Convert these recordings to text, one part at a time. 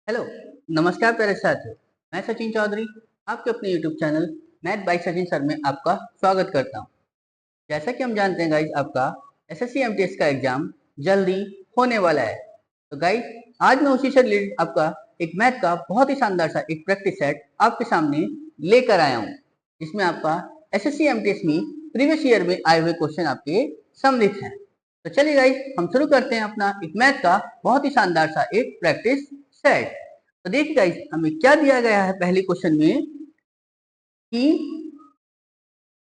Hello, नमस्कार प्यारे साथियों। मैं सचिन चौधरी आपके अपने YouTube channel math bye Sachin sir में आपका स्वागत करता हूं। जैसा कि हम जानते हैं गाइस, आपका एसएससी एमटीएस का एग्जाम जल्दी होने वाला है। तो गाइस, आज मैं उसी से रिलेटेड आपका एक मैथ का बहुत ही शानदार सा एक प्रैक्टिस सेट आपके सामने लेकर आया हूँ, जिसमें आपका एसएससी एमटीएस में प्रीवियस ईयर में आए हुए क्वेश्चन आपके सम्मिलित हैं। तो चलिए गाइस, हम शुरू करते हैं अपना एक मैथ का बहुत ही शानदार सा एक प्रैक्टिस सेट। तो देखिए गाइस, हमें क्या दिया गया है पहले क्वेश्चन में कि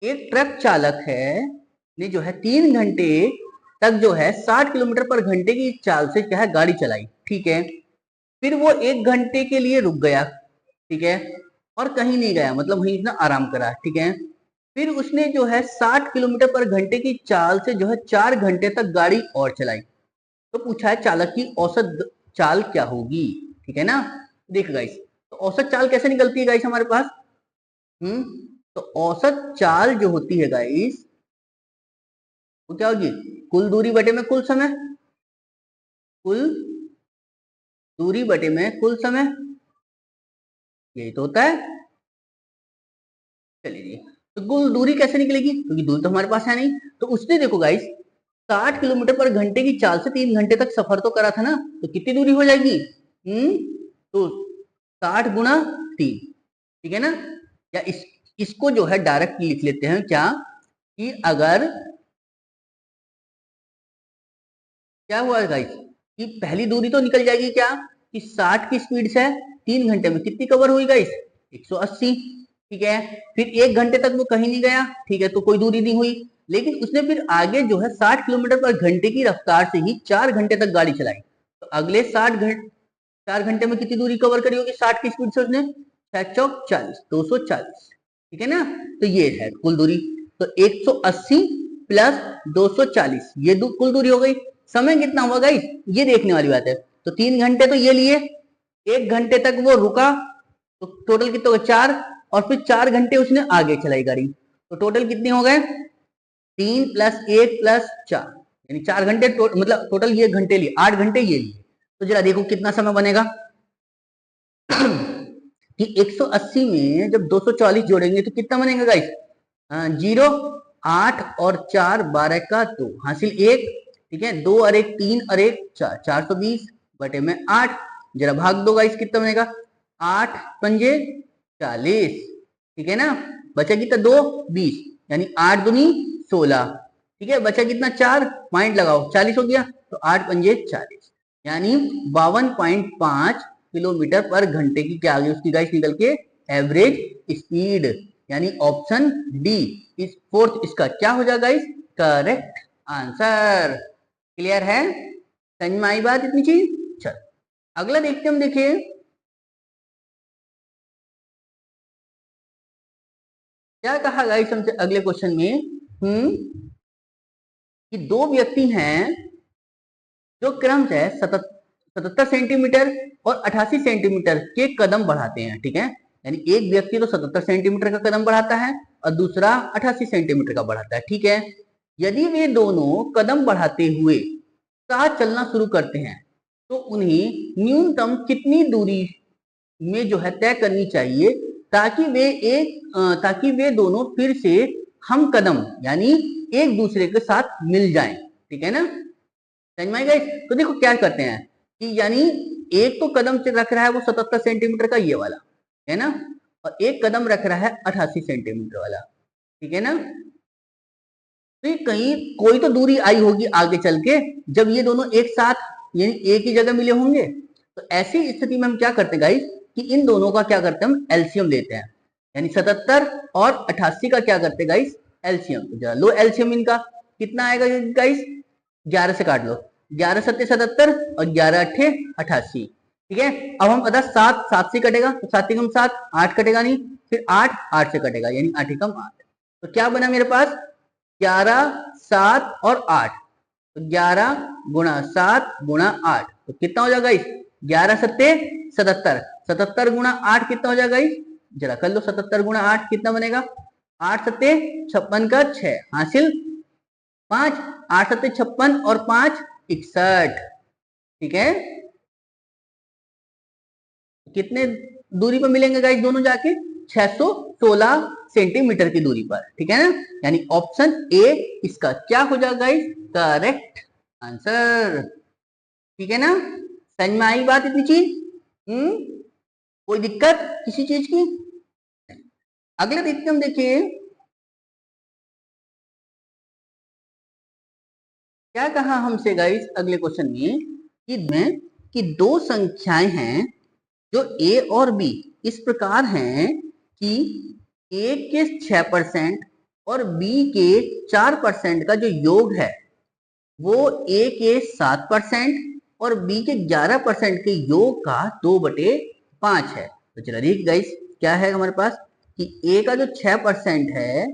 एक ट्रक चालक है ने जो है 3 घंटे तक जो है 60 किलोमीटर पर घंटे की चाल से क्या है गाड़ी चलाई। ठीक है, फिर वो 1 घंटे के लिए रुक गया। ठीक है, और कहीं नहीं गया, मतलब वहीं इतना आराम करा। ठीक है, फिर उसने जो है 60 किलोमीटर पर घंटे की चाल से जो है 4 घंटे तक गाड़ी और चलाई। तो पूछा है चालक की औसत चाल क्या होगी। ठीक है ना। देखो गाइस, तो औसत चाल कैसे निकलती है गाइस हमारे पास। हम्म तो औसत चाल जो होती है गाइस, वो क्या होगी, कुल दूरी बटे में कुल समय। कुल दूरी बटे में कुल समय, यही तो होता है। चलिए, तो कुल दूरी कैसे निकलेगी, क्योंकि दूरी तो हमारे पास है नहीं। तो उसने देखो गाइस 60 किलोमीटर पर घंटे की चाल से 3 घंटे तक सफर तो करा था ना, तो कितनी दूरी हो जाएगी। तो 60 गुणा 3। ठीक है ना। या इसको जो है डायरेक्ट लिख लेते हैं क्या, कि अगर क्या हुआ गाइस, कि पहली दूरी तो निकल जाएगी क्या, कि 60 की स्पीड से 3 घंटे में कितनी कवर हुई गाइस, 180। ठीक है, फिर 1 घंटे तक वो कहीं नहीं गया। ठीक है, तो कोई दूरी नहीं हुई। लेकिन उसने फिर आगे जो है 60 किलोमीटर पर घंटे की रफ्तार से ही 4 घंटे तक गाड़ी चलाई। तो अगले 4 घंटे में कितनी दूरी कवर करी होगी 60 की स्पीड से उसने, 6 चौक 40, 240। ठीक है ना। तो ये है कुल दूरी। तो 180 प्लस 240, ये कुल दूरी हो गई। समय कितना हुआ गाइस, ये देखने वाली बात है। तो 3 घंटे तो ये लिए, 1 घंटे तक वो रुका, तो टोटल कितना होगा 4। और फिर 4 घंटे उसने आगे चलाई गाड़ी, तो टोटल कितने हो गए, 3 + 1 + 4, यानी 4 घंटे मतलब टोटल ये घंटे लिए, 8 घंटे ये लिए। तो जरा देखो कितना समय बनेगा कि 180 में जब 240 जोड़ेंगे तो कितना बनेगा गाइस, 0, 8 और 4 12 का 2 हासिल 1। ठीक है, 2 और 1 3 और 1 4, 420 बटे में 8। जरा भाग दो गाइस, कितना बनेगा, 8 पंजे 40। ठीक है ना। बचा कितना 2 20, यानी 8 दूनी 16। ठीक है, बचा कितना 4, पॉइंट लगाओ, 40 हो गया। तो 8 पंजे 40, यानी 52.5 किलोमीटर पर घंटे की क्या आ गई उसकी गाइस निकल के एवरेज स्पीड। यानी ऑप्शन डी इस फोर्थ इसका क्या हो जाएगा गाइस, करेक्ट आंसर। क्लियर है, समझ में आई बात इतनी चीज। चल अगला देखते हम, देखिए क्या कहा गाइस हमसे अगले क्वेश्चन में। कि दो व्यक्ति हैं जो क्रम से 77 सेंटीमीटर और 88 सेंटीमीटर के कदम बढ़ाते हैं। ठीक है, यानी एक व्यक्ति तो 77 सेंटीमीटर का कदम बढ़ाता है और दूसरा 88 सेंटीमीटर का बढ़ाता है। ठीक है, यदि वे दोनों कदम बढ़ाते हुए साथ चलना शुरू करते हैं, तो उन्हें न्यूनतम कितनी दूरी में जो है तय करनी चाहिए, ताकि वे दोनों फिर से हम कदम यानी एक दूसरे के साथ मिल जाएं। ठीक है ना, समझ में आएगा। तो देखो क्या करते हैं कि यानी एक तो कदम रख रहा है वो 77 सेंटीमीटर का ये वाला, है ना, और एक कदम रख रहा है 88 सेंटीमीटर वाला। ठीक है ना। तो ये कहीं कोई तो दूरी आई होगी आगे चल के, जब ये दोनों एक साथ यानी एक ही जगह मिले होंगे। तो ऐसी स्थिति में हम क्या करते हैं गाइस, कि इन दोनों का क्या करते हैं, हम एलसीएम लेते हैं। यानी 77 और 88 का क्या करते हैं गाइस, एलसीएम। जरा लो एलसीएम इनका, कितना आएगा गाइस, 11 से काट लो, 11 सत्ते 77 और 11 अट्ठे 88। ठीक है, अब हम पता 7 7 से कटेगा, तो 7 कम 7, 8 कटेगा नहीं, फिर 8 8 से कटेगा, यानी 8 कम 8। तो क्या बना मेरे पास, 11 7 और 8। तो 11 गुणा 7 गुणा 8, तो कितना हो जाएगा इस 11 सत्ते 77, 77 गुणा 8 कितना हो जाएगा इस, जरा कर लो, 77 गुणा 8 कितना बनेगा, 8 सत्ते 56 का 6 हासिल 5, 8 सत्ते 56 और 5 61। ठीक है, कितने दूरी पर मिलेंगे गाइस दोनों जाके? 616 सेंटीमीटर की दूरी पर, ठीक है ना। यानी ऑप्शन ए इसका क्या हो जाएगा गाइस? करेक्ट आंसर, ठीक है ना। समझ में आई बात इतनी चीज? कोई दिक्कत किसी चीज की? अगले देखते हम, देखिए क्या कहा हमसे गाइस अगले क्वेश्चन में कि दो संख्याएं हैं जो ए और बी इस प्रकार हैं कि ए के 6% और बी के 4% का जो योग है वो ए के 7% और बी के 11% के योग का 2/5 है। तो चलो देखिए गाइस क्या है हमारे पास कि ए का जो 6% है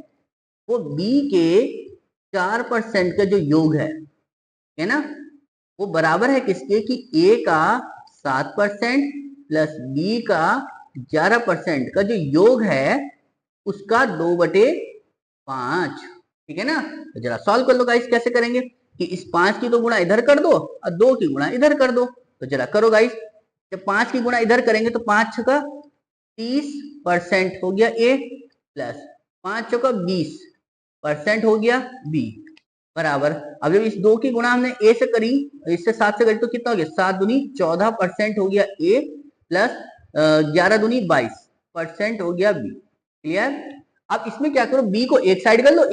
वो बी के 4% का जो योग है ना, वो बराबर है किसके? कि ए का 7% प्लस बी का 11% का जो योग है उसका 2/5, ठीक है ना। तो जरा सॉल्व कर लो गाइस, कैसे करेंगे कि इस 5 की तो गुणा इधर कर दो और 2 की गुणा इधर कर दो। तो जरा करो गाइस, जब 5 की गुणा इधर करेंगे तो 5 छका 30% हो गया ए, प्लस 5 चौका 20% हो गया बी, बराबर। अब जब इस 2 की गुणा हमने ए से करी, इससे 7 से करी तो कितना हो गया? 7 दूनी 14% हो गया ए, प्लस 11 दूनी 22% हो गया बी। क्लियर? अब इसमें क्या करो, बी को एक साइड कर लो,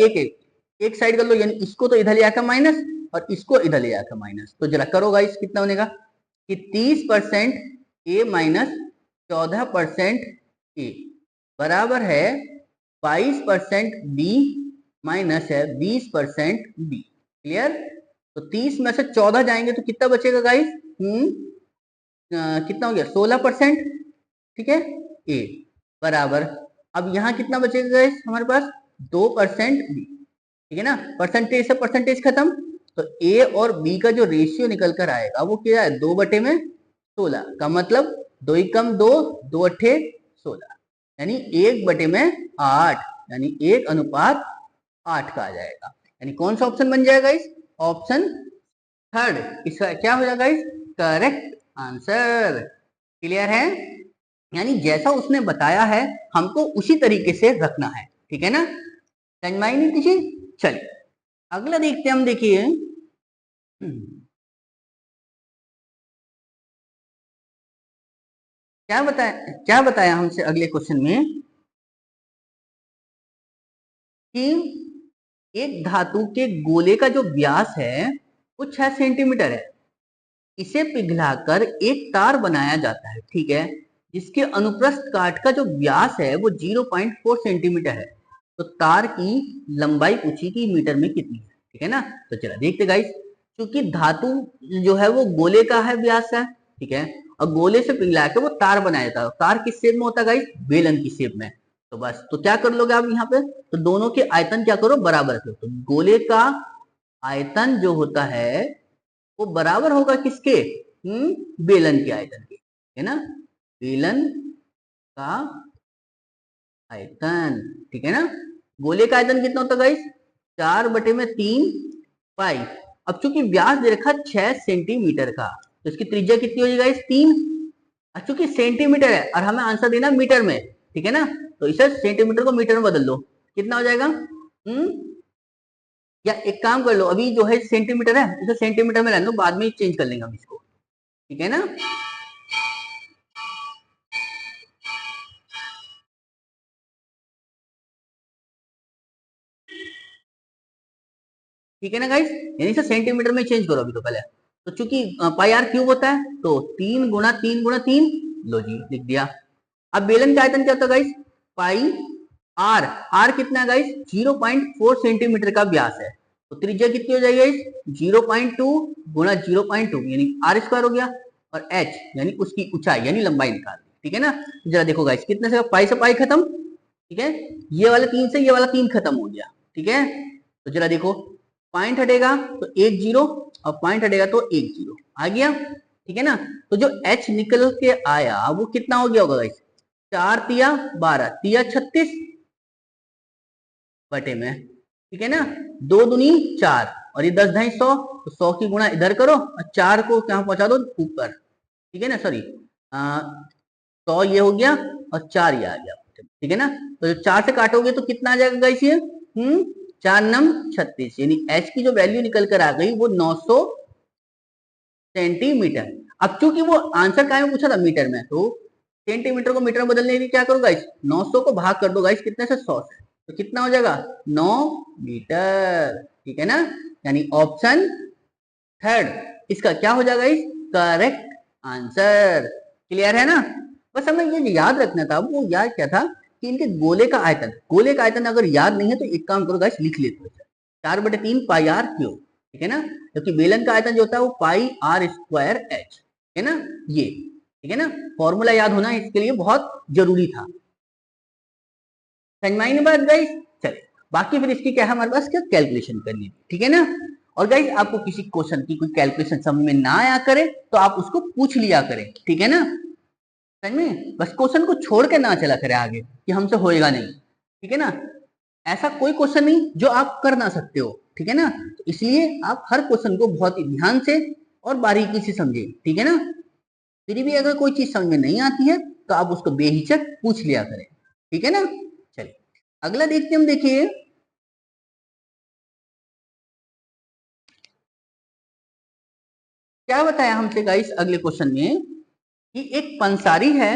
एक साइड कर लो, यानी इसको तो इधर ले आकर माइनस और इसको इधर ले आकर माइनस। तो जरा करो गाइस कितना बनेगा कि 30% ए माइनस 14% ए बराबर है 22% बी माइनस है 20% बी। क्लियर? तो 30 में से 14 जाएंगे तो कितना बचेगा गाइस? कितना हो गया? 16%, ठीक है, ए बराबर। अब यहाँ कितना बचेगा गाइस हमारे पास? 2% बी, ठीक है ना। परसेंटेज से परसेंटेज खत्म, तो ए और बी का जो रेशियो निकल कर आएगा वो क्या है? 2/16 का मतलब 2 कम 2, 2 अट्ठे 16, यानी 1/8, यानी 1:8 का आ जाएगा। यानी कौन सा ऑप्शन बन जाएगा इस? ऑप्शन थर्ड इसका क्या हो जाएगा इस? Correct answer. क्लियर है? यानी जैसा उसने बताया है हमको उसी तरीके से रखना है, ठीक है ना। समझ में आई नहीं किसी? चलिए अगला देखते हैं हम, देखिए क्या बताया हमसे अगले क्वेश्चन में कि एक धातु के गोले का जो व्यास है वो 6 सेंटीमीटर है, इसे पिघलाकर एक तार बनाया जाता है, ठीक है, जिसके अनुप्रस्थ काट का जो व्यास है वो 0.4 सेंटीमीटर है। तो तार की लंबाई पूछी कि मीटर में कितनी है, ठीक है ना। तो चला देखते गाइस, क्योंकि धातु जो है वो गोले का है व्यास है, ठीक है, और गोले से पिघला के वो तार बनाया जाता है। तार किस शेप में होता है गाइस? बेलन की शेप में। तो बस तो क्या कर लोगे आप यहाँ पे? तो दोनों के आयतन क्या करो? बराबर करो। तो गोले का आयतन जो होता है वो बराबर होगा किसके? बेलन के आयतन के, है ना। बेलन का आयतन, ठीक है ना। गोले का आयतन कितना होता है गाइस? 4/3 पाई। अब चूंकि व्यास दे रखा 6 सेंटीमीटर का, तो इसकी त्रिज्या कितनी हो जाएगी गाइस? 3। अब चूंकि सेंटीमीटर है और हमें आंसर देना मीटर में, ठीक है ना, तो इसे सेंटीमीटर को मीटर में बदल दो, कितना हो जाएगा? या एक काम कर लो, अभी जो है सेंटीमीटर है इसे सेंटीमीटर में रहने दो, बाद में चेंज कर लेंगे हम इसको, ठीक है ना। ठीक है ना गाइस, यानी इसे सेंटीमीटर में चेंज करो अभी तो पहले। तो चूंकि पाई आर क्यूब होता है तो 3 × 3 × 3, लो जी लिख दिया। अब बेलन का आयतन क्या होता है गाइस? पाई आर, आर कितना है गाइस? 0.4 सेंटीमीटर का व्यास है, तो त्रिज्या कितनी हो जाएगी गाइस? 0.2 × 0.2 यानी आर स्क्वायर हो गया, और एच यानी उसकी ऊंचाई यानी लंबाई निकाल दी, ठीक है ना। जरा देखो गाइस कितने से पाई खत्म, ठीक है, ये वाला 3 से ये वाला 3 खत्म हो गया, ठीक है। तो जरा देखो, पॉइंट हटेगा तो 1 0 और पॉइंट हटेगा तो 1 0 आ गया, ठीक है ना। तो जो H निकल के आया वो कितना हो गया होगा गाइस? 4 तिया 12 तिया 36 बटे में, ठीक है ना। 2 दूनी 4 और ये 10 ढाई 100, तो 100 की गुणा इधर करो और 4 को कहां पहुंचा दो? ऊपर, ठीक है ना, सॉरी 100 ये हो गया और 4 ये आ गया, ठीक है ना। तो जब 4 से काटोगे तो कितना आ जाएगा गाइस ये 4 नम 36, यानी h की जो वैल्यू निकल कर आ गई वो 900 सेंटीमीटर। अब चूंकि वो आंसर काय में पूछा था मीटर में, तो सेंटीमीटर को मीटर में बदलने के लिए क्या करो गाइस, 900 को भाग कर दो गाइस कितने से 100 से, तो कितना हो जाएगा 9 मीटर, ठीक है ना। यानी ऑप्शन थर्ड इसका क्या हो जाएगा इस करेक्ट आंसर। क्लियर है ना। बस हमें ये याद रखना था, वो याद क्या था कि इनके गोले का आयतन अगर याद नहीं है तो एक काम करो गाइस लिख लेते हो 4/3 पाई आर क्यूब, ठीक है ना। जबकि बेलन का आयतन जो होता है वो पाई आर स्क्वायर एच, है ना ये, ठीक है ना। फॉर्मूला याद होना इसके लिए बहुत जरूरी था। समझ में आई ना बात गाइस। चलिए बाकी फिर इसकी क्या है हमारे पास क्या कैलकुलेशन करनी है, ठीक है ना। और गाइस आपको किसी क्वेश्चन की कोई कैलकुलेशन समझ में ना आया करे तो आप उसको पूछ लिया करें, ठीक है ना। समझ में, बस क्वेश्चन को छोड़ के ना चला करे आगे कि हमसे होएगा नहीं, ठीक है ना। ऐसा कोई क्वेश्चन नहीं जो आप कर ना सकते हो, ठीक है ना। तो इसलिए आप हर क्वेश्चन को बहुत ही ध्यान से और बारीकी से समझे, ठीक है ना। फिर भी अगर कोई चीज समझ में नहीं आती है तो आप उसको बेहिचक पूछ लिया करें, ठीक है ना। चलिए अगला देखते हम, देखिए क्या बताया हमसे गाइस अगले क्वेश्चन में कि एक पंसारी है,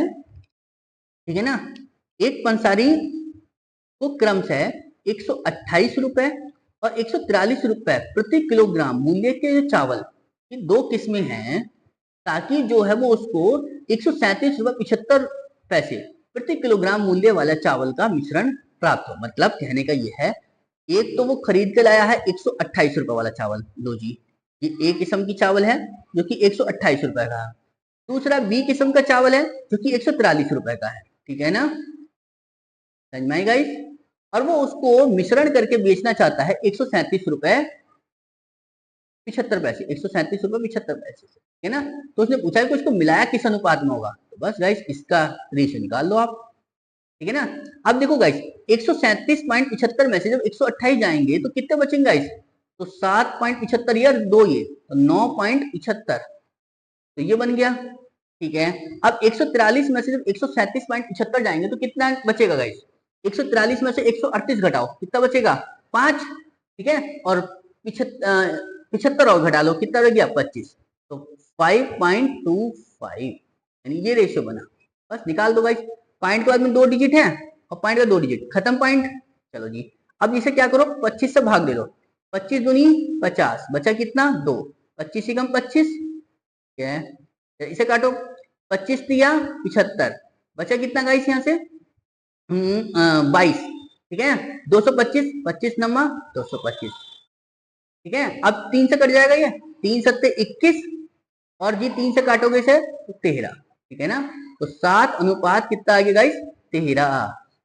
ठीक है ना। एक पंसारी को क्रमशः 128 रुपए और 143 रुपए प्रति किलोग्राम मूल्य के चावल की दो किस्में हैं, ताकि जो है वो उसको 137 रुपए 75 पैसे प्रति किलोग्राम मूल्य वाला चावल का मिश्रण प्राप्त हो। मतलब कहने का ये है, एक तो वो खरीद के लाया है 128 रुपए वाला चावल, लो जी ये एक किस्म की चावल है जो कि 128 रुपए का है। दूसरा बी किस्म का चावल है जो कि 143 रुपए का है, ठीक है ना। समझ में आई गाइस। और वो उसको मिश्रण करके बेचना चाहता है 137 रुपए 75 पैसे, 137 रुपए 75 पैसे से, है ना। तो उसने पूछा कि उसको मिलाया किस अनुपात में होगा, तो बस गाइस इसका रेशियो निकाल लो आप, ठीक है ना। अब देखो गाइस 137.75 में से जब 128 जाएंगे तो कितने बचेंगे गाइस, तो 7.75 या 2 ये तो 9.75, तो ये बन गया, ठीक है। अब 143 में से जब 137.75 जाएंगे तो कितना बचेगा गाइस, 143 में से 138 घटाओ कितना बचेगा 5, ठीक है। और 75 और घटा लो कितना रह गया 25, तो 5.25, यानी ये रेशियो बना। बस निकाल दो गाइस, पॉइंट के बाद में 2 डिजिट है और पॉइंट का 2 डिजिट खत्म पॉइंट। चलो जी अब इसे क्या करो 25 से भाग दे दो, 25 दूनी 50, बचा कितना 2, 25 ही कम 25, ठीक है। इसे काटो 25 दिया 75, बचा कितना गाइस यहाँ से 22, ठीक है। 225, 25 नंबर 225, ठीक है। अब 3 से कट जाएगा, ये 3 सत्ते 21 और जी 3 से काटोगे इसे तो 13, ठीक है ना। तो 7 अनुपात कितना आ गया गाइस 13,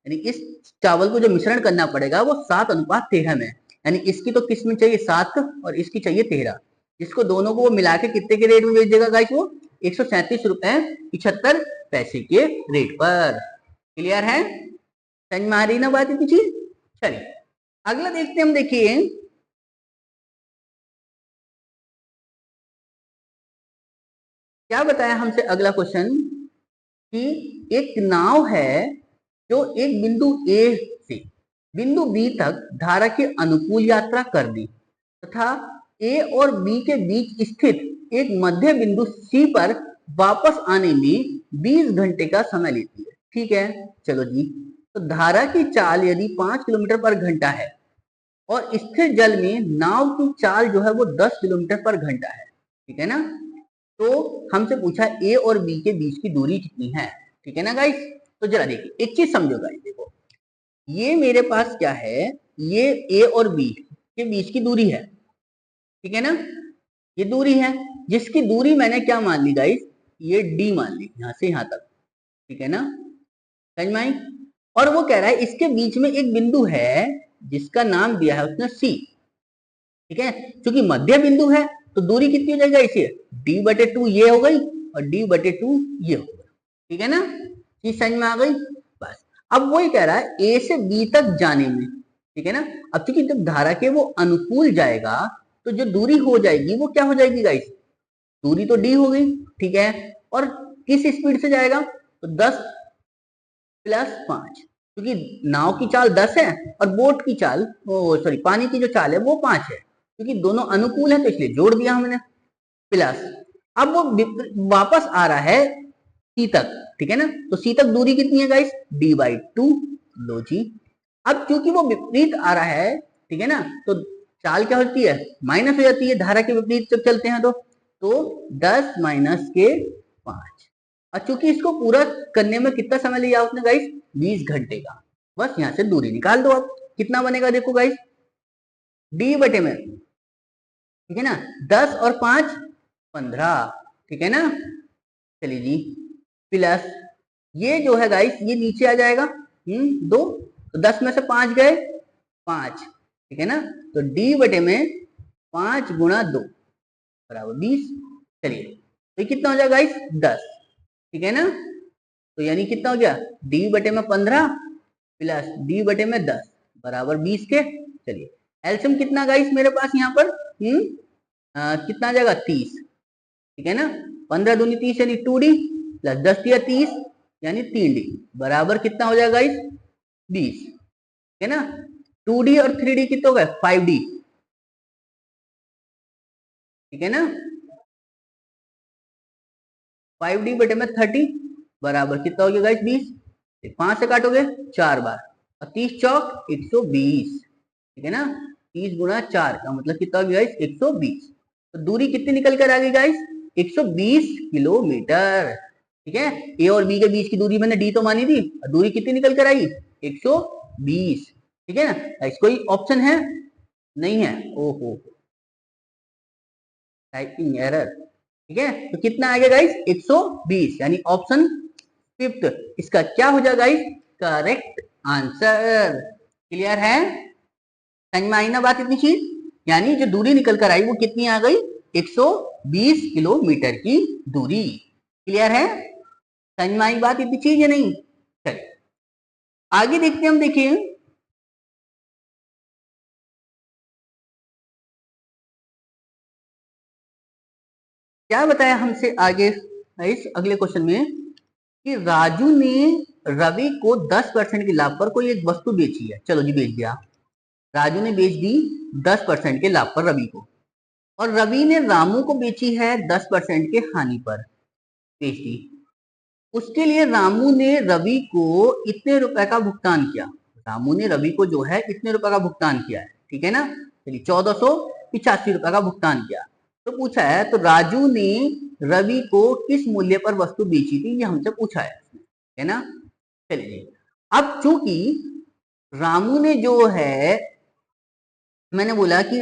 यानी इस चावल को जो मिश्रण करना पड़ेगा वो 7:13 में, यानी इसकी तो किस्म चाहिए 7 और इसकी चाहिए 13, जिसको दोनों को वो मिला के कितने के रेट में बेच देगा गाइस, वो 137 रुपए 75 पैसे के रेट पर। क्लियर है, समझ में आ रही ना बात इतनी चीज। चलिए अगला देखते हम, देखिए क्या बताया हमसे अगला क्वेश्चन कि एक नाव है जो एक बिंदु ए से बिंदु बी तक धारा के अनुकूल यात्रा कर दी तथा ए और बी के बीच स्थित एक मध्य बिंदु सी पर वापस आने में 20 घंटे का समय लेती है, ठीक है। चलो जी, तो धारा की चाल यदि 5 किलोमीटर पर घंटा है और स्थिर जल में नाव की चाल जो है वो 10 किलोमीटर पर घंटा है, ठीक है ना। तो हमसे पूछा ए और बी के बीच की दूरी कितनी है, ठीक है ना गाइस। तो जरा देखिए एक चीज समझो गाइस, देखो ये मेरे पास क्या है, ये ए और बी के बीच की दूरी है, ठीक है ना। ये दूरी है जिसकी दूरी मैंने क्या मान ली गाइस, ये डी मान ली यहां से यहां तक, ठीक है ना। समझ में आई। और वो कह रहा है इसके बीच में एक बिंदु है जिसका नाम दिया है उसने सी, ठीक है। क्योंकि मध्य बिंदु है तो दूरी कितनी हो जाएगा इसे d/2 ये हो गई और d/2 ये हो गई, ठीक है ना। चीज समझ में आ गई। बस अब वही कह रहा है ए से बी तक जाने में, ठीक है ना। अब क्योंकि जब धारा के वो अनुकूल जाएगा तो जो दूरी हो जाएगी वो क्या हो जाएगी गाइस, दूरी तो डी हो गई, ठीक है। और किस स्पीड से जाएगा, तो 10 प्लस 5, क्योंकि नाव की चाल 10 है और बोट की चाल, सॉरी पानी की जो चाल है वो 5 है, क्योंकि दोनों अनुकूल है तो इसलिए जोड़ दिया हमने प्लस। अब वो वापस आ रहा है सी तक, ठीक है ना, तो सी तक दूरी कितनी है गाइस, d/2। लो जी, अब क्योंकि वो विपरीत आ रहा है, ठीक है ना, तो चाल क्या होती है, माइनस हो जाती है, धारा के विपरीत जब चलते हैं तो 10 माइनस के 5। और चूंकि इसको पूरा करने में कितना समय लिया उसने गाइस, 20 घंटे का। बस यहां से दूरी निकाल दो, अब कितना बनेगा देखो गाइस, d बटे में, ठीक है ना, 10 और 5 15, ठीक है ना। चलिए जी, प्लस ये जो है गाइस ये नीचे आ जाएगा 2, तो 10 में से 5 गए 5, ठीक है ना, तो d बटे में 5 गुणा 2 बराबर 20। चलिए तो ये कितना हो जाएगा गाइस, 10, ठीक है ना, तो यानी कितना हो गया, d बटे में 15 प्लस d बटे में 10 बराबर 20 के। चलिए एलसीएम कितना गाइस मेरे पास यहाँ पर, कितना आ जाएगा 30, ठीक है ना, 15 दूनी 30 यानी 2d प्लस 10 दिया 30 यानी 3d बराबर कितना हो जाएगा इस 20, ठीक है ना। 2d और 3d कितना हो गया 5d, ठीक है ना, 5d बटे में 30 बराबर कितना हो गया गाइस 20, 5 से काटोगे 4 बार और 30 चौक 120, ठीक है ना, 30 गुणा 4 का मतलब कितना हो गया गाइस 120। तो दूरी कितनी निकल कर आ गई गाइस, 120 किलोमीटर, ठीक है। ए और बी के बीच की दूरी मैंने डी तो मानी थी, दूरी कितनी निकल कर आई 120, ठीक है ना। इस कोई ऑप्शन है नहीं है, ओहो टाइपिंग एरर, ठीक है, तो कितना आ गया गाइस 120, यानी ऑप्शन फिफ्थ इसका क्या हो जाएगा गाइस, करेक्ट आंसर। क्लियर है, समझ में आई ना बात इतनी चीज, यानी जो दूरी निकल कर आई वो कितनी आ गई 120 किलोमीटर की दूरी। क्लियर है, समझ में आई बात इतनी चीज या नहीं। चलिए आगे देखते हैं हम, देखिए क्या बताया हमसे आगे इस अगले क्वेश्चन में, कि राजू ने रवि को 10% के लाभ पर कोई एक वस्तु बेची है। चलो जी बेच दिया, राजू ने बेच दी 10% के लाभ पर रवि को, और रवि ने रामू को बेची है 10% के हानि पर बेच दी। उसके लिए रामू ने रवि को इतने रुपए का भुगतान किया, रामू ने रवि को जो है इतने रुपए का भुगतान किया है, ठीक है ना, चलिए 1485 रुपए का भुगतान किया। तो पूछा है तो राजू ने रवि को किस मूल्य पर वस्तु बेची थी, ये हमसे पूछा है ना। चलिए अब चूंकि रामू ने जो है, मैंने बोला कि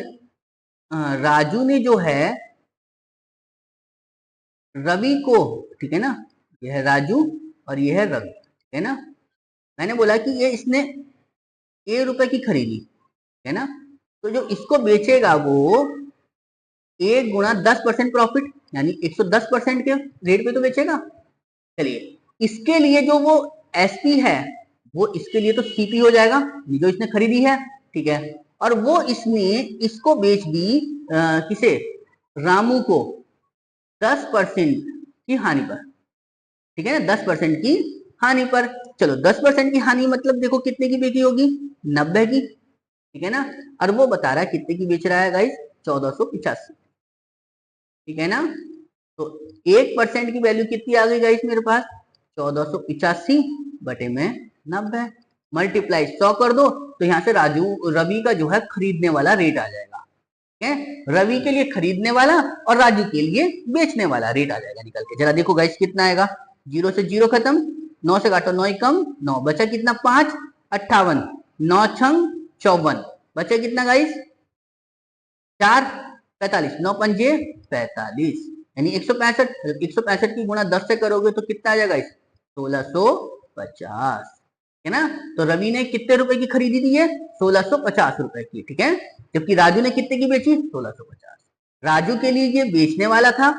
राजू ने जो है रवि को, ठीक है ना, यह है राजू और यह है रवि, ठीक है ना, मैंने बोला कि ये इसने ए रुपए की खरीदी, है ना, तो जो इसको बेचेगा वो 1 गुणा 10% प्रॉफिट, यानी 110% के रेट पे तो बेचेगा। चलिए इसके लिए जो वो एसपी है वो इसके लिए तो सीपी हो जाएगा, जो इसने खरीदी है, ठीक है, और वो इसने इसको बेच दी किसे, रामू को 10% की हानि पर, ठीक है ना, 10% की हानि पर। चलो 10% की हानि मतलब देखो कितने की बेची होगी, 90 की, ठीक है ना, और वो बता रहा है कितने की बेच रहा है गाइस, 1485, ठीक है ना। तो 1% की वैल्यू कितनी आ गई गाइस मेरे पास, 1485 बटे में 90, मल्टीप्लाई 100 कर दो, तो यहाँ से राजू रवि का जो है खरीदने वाला रेट आ जाएगा, ठीक है, रवि के लिए खरीदने वाला और राजू के लिए बेचने वाला रेट आ जाएगा निकल के। जरा देखो गाइस कितना आएगा, 0 से 0 खत्म, 9 से काटो 9 कम 9 बचा कितना 5 58, 9 छंग 54, बचा कितना गाइस 4 45, 9 पंजे 45, यानी 165 की गुणा 10 से करोगे तो कितना आ जाएगा 1650, है ना। तो रवि ने कितने रुपए की खरीदी थी है 1650 रुपए की, ठीक है, जबकि राजू ने कितने की बेची 1650। राजू के लिए ये बेचने वाला था,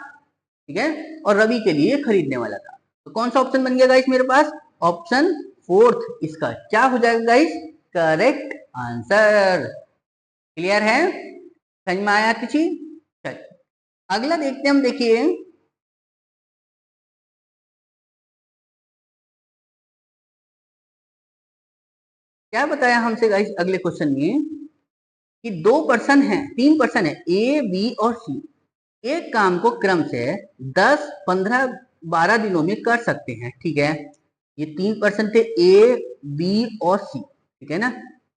ठीक है, और रवि के लिए खरीदने वाला था। तो कौन सा ऑप्शन बन गया गाइस मेरे पास, ऑप्शन फोर्थ इसका क्या हो जाएगा गाइस, करेक्ट आंसर। क्लियर है, समझ में आया किसी। चलिए अगला देखते हैं हम, देखिए क्या बताया हमसे गाइस अगले क्वेश्चन में कि 2 पर्सन है, 3 पर्सन है, ए बी और सी, एक काम को क्रम से 10, 15, 12 दिनों में कर सकते हैं। ठीक है, ये 3 पर्सन थे, ए बी और सी। ठीक है ना,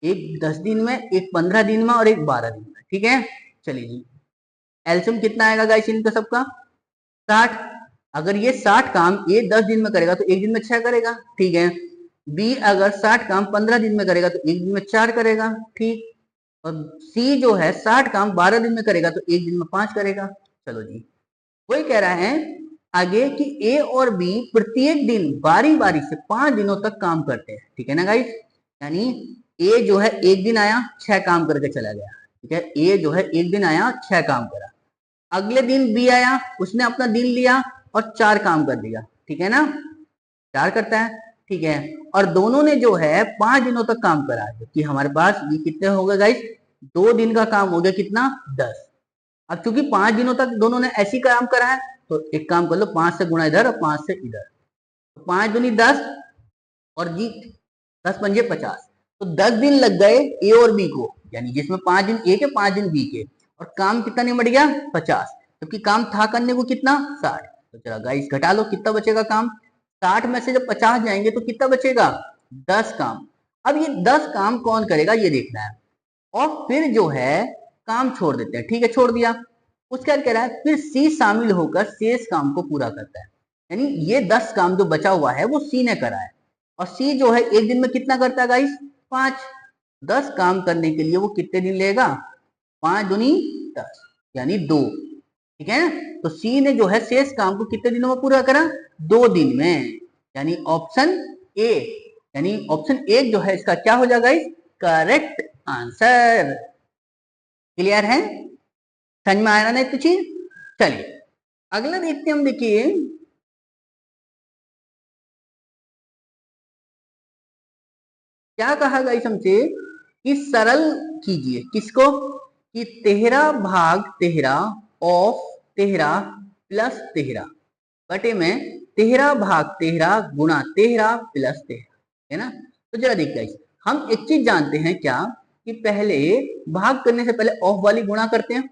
एक 10 दिन में, एक 15 दिन में और एक 12 दिन में। ठीक है, चलिए जी, एल्सियम कितना आएगा गाइस इनका सबका? 60। अगर ये 60 काम ए 10 दिन में करेगा तो एक दिन में 6 करेगा। ठीक है, बी अगर 60 काम 15 दिन में करेगा तो एक दिन में 4 करेगा। ठीक, और सी जो है 60 काम 12 दिन में करेगा तो एक दिन में 5 करेगा। चलो जी, वही कह रहा है आगे कि ए और बी प्रत्येक दिन बारी बारी से 5 दिनों तक काम करते हैं। ठीक है ना गाइस, यानी ए जो है एक दिन आया 6 काम करके चला गया। ठीक है, ए जो है एक दिन आया 6 काम करा, अगले दिन बी आया, उसने अपना दिन लिया और 4 काम कर दिया। ठीक है ना, 4 करता है। ठीक है, और दोनों ने जो है 5 दिनों तक काम करा, कि हमारे पास ये कितने हो गए गाइस? 2 दिन का काम हो गया कितना? 10। अब चूंकि 5 दिनों तक दोनों ने ऐसी काम करा है तो एक काम कर लो, 5 से गुणा इधर और 5 से इधर, तो 5 दूनी 10 और जी 10 पंजे 50, तो 10 दिन लग गए ए और बी को, यानी जिसमें 5 दिन ए के 5 दिन बी के, और काम कितना निमट गया? 50, जबकि काम था करने को कितना? 60। तो चलो गाइस घटा लो, कितना बचेगा काम? 60 में से जब 50 जाएंगे तो कितना बचेगा? 10 काम। अब ये 10 काम कौन करेगा ये देखना है, और फिर जो है काम छोड़ देते हैं। ठीक है, छोड़ दिया। उसके बाद कह रहा है फिर सी शामिल होकर शेष काम को पूरा करता है, यानी ये 10 काम जो बचा हुआ है वो सी ने करा है, और सी जो है एक दिन में कितना करता है गाइस? 5। 10 काम करने के लिए वो कितने दिन लेगा? 5 दूनी 10, यानी 2। ठीक है, तो सी ने जो है शेष काम को कितने दिनों में पूरा करा? 2 दिन में, यानी ऑप्शन ए, यानी ऑप्शन ए जो है इसका क्या हो जाएगा गाइस? Correct answer. क्लियर है, समझ में आया ना तो चीज? चलिए अगला देखते हैं हम। देखिए क्या कहा गाइस हमसे कि सरल कीजिए किसको? कि 13/13 ऑफ 13 + 13 बटे में 13/13 गुणा 13 + 13, है ना? तो जरा देखिए गाइस, हम एक चीज जानते हैं क्या, कि पहले भाग करने से पहले ऑफ वाली गुणा करते हैं।